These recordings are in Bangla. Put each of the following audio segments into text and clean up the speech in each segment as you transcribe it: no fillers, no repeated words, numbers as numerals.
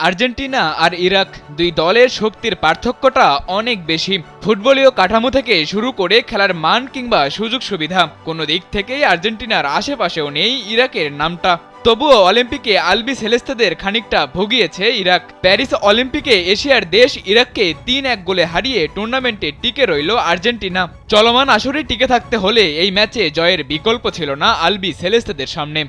আর্জেন্টিনা আর ইরাক দুই দলের শক্তির পার্থক্যটা অনেক বেশি। ফুটবলীয় কাঠামো থেকে শুরু করে খেলার মান কিংবা সুযোগ সুবিধা কোনো দিক থেকেই আর্জেন্টিনার আশেপাশেও নেই ইরাকের নামটা। তবুও অলিম্পিকে আলবি সেলেস্তেদের খানিকটা ভুগিয়েছে ইরাক। প্যারিস অলিম্পিকে এশিয়ার দেশ ইরাককে ৩-১ গোলে হারিয়ে টুর্নামেন্টে টিকে রইল আর্জেন্টিনা। চলমান আসরে টিকে থাকতে হলে এই ম্যাচে জয়ের বিকল্প ছিল না আলবি সেলেস্তেদের সামনে।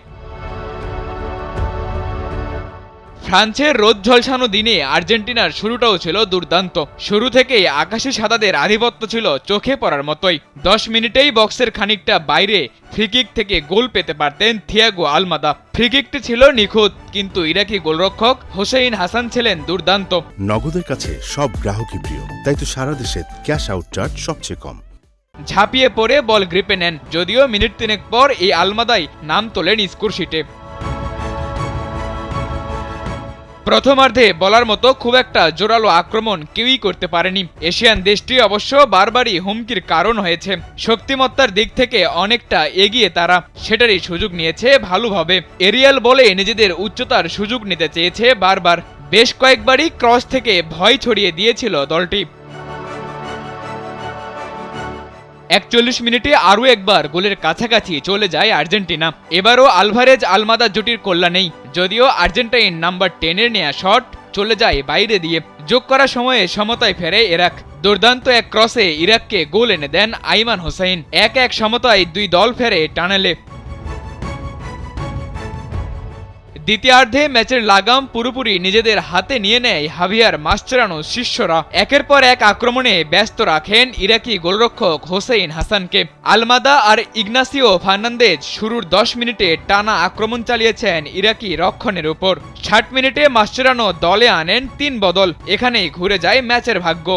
ফ্রান্সের রোদ ঝলসানো দিনে আর্জেন্টিনার শুরুটাও ছিল দুর্দান্ত। শুরু থেকেই আকাশি সাদাদের আধিপত্য ছিল চোখে পড়ার মতোই। ১০ মিনিটেই বক্সের খানিকটা বাইরে ফ্রিকিক থেকে গোল পেতে পারতেন থিয়াগো আলমাদা। ফ্রিকিকটি ছিল নিখুঁত, কিন্তু ইরাকি গোলরক্ষক হোসেইন হাসান ছিলেন দুর্দান্ত। নগদের কাছে সব গ্রাহকই প্রিয়, তাই তো সারা দেশে ক্যাশ আউট চার্জ সবচেয়ে কম। ঝাঁপিয়ে পড়ে বল গ্রিপে নেন, যদিও মিনিট ৩ পর এই আলমাদাই নাম তোলেন স্কোরশিটে। প্রথমার্ধে বলার মতো খুব একটা জোরালো আক্রমণ কেউই করতে পারেনি। এশিয়ান দেশটি অবশ্য বারবারই হুমকির কারণ হয়েছে। শক্তিমত্তার দিক থেকে অনেকটা এগিয়ে তারা, সেটারই সুযোগ নিয়েছে ভালোভাবে। এরিয়াল বলে নিজেদের উচ্চতার সুযোগ নিতে চেয়েছে বারবার। বেশ কয়েকবারই ক্রস থেকে ভয় ছড়িয়ে দিয়েছিল দলটি। ৪১ মিনিটে আরও একবার গোলের কাছাকাছি চলে যায় আর্জেন্টিনা। এবারও আলভারেজ আলমাদা জুটির কল্যাণেই, যদিও আর্জেন্টাইন নাম্বার 10-এর নেয়া শট চলে যায় বাইরে দিয়ে। যোগ করার সময়ে সমতায় ফেরে ইরাক। দুর্দান্ত এক ক্রসে ইরাককে গোল এনে দেন আইমান হোসেইন। ১-১ সমতায় দুই দল ফেরে টানেলে। দ্বিতীয়ার্ধে ম্যাচের লাগাম পুরোপুরি নিজেদের হাতে নিয়ে নেয় হাভিয়ার মাসচেরানোর শিষ্যরা। একের পর এক আক্রমণে ব্যস্ত রাখেন ইরাকি গোলরক্ষক হোসেইন হাসানকে। আলমাদা আর ইগনাসিও ফার্নান্দেজ শুরুর ১০ মিনিটে টানা আক্রমণ চালিয়েছেন ইরাকি রক্ষণের উপর। ৬০ মিনিটে মাসচেরানো দলে আনেন ৩ বদল। এখানেই ঘুরে যায় ম্যাচের ভাগ্য।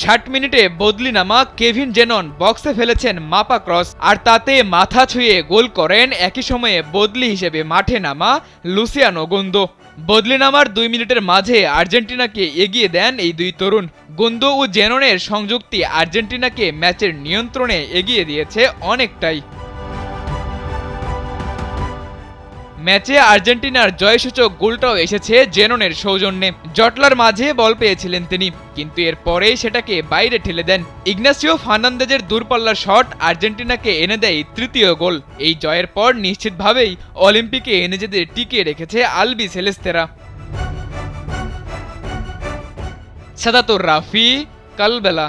৬০ মিনিটে বদলি নামা কেভিন জেনন বক্সে ফেলেছেন মাপা ক্রস, আর তাতে মাথা ছুঁয়ে গোল করেন। একই সময়ে বদলি হিসেবে মাঠে নামা লুসিয়ানো গুন্দো। বদলি নামার ২ মিনিটের মাঝে আর্জেন্টিনাকে এগিয়ে দেন এই দুই তরুণ। গুন্দো ও জেননের সংযুক্তি আর্জেন্টিনাকে ম্যাচের নিয়ন্ত্রণে এগিয়ে দিয়েছে অনেকটাই। ম্যাচে আর্জেন্টিনার জয়সূচক গোলটাও এসেছে জেননের সৌজন্যে। জটলার মাঝে বল পেয়েছিলেন তিনি, কিন্তু এর পরেই সেটাকে বাইরে ঠেলে দেন। ইগনাসিও ফার্নান্দেজের দূরপাল্লার শট আর্জেন্টিনাকে এনে দেয় তৃতীয় গোল। এই জয়ের পর নিশ্চিতভাবেই অলিম্পিকে নিজেদের টিকিয়ে রেখেছে আলবি সেলেস্তেরা। সাদাতুর রাফি, কালবেলা।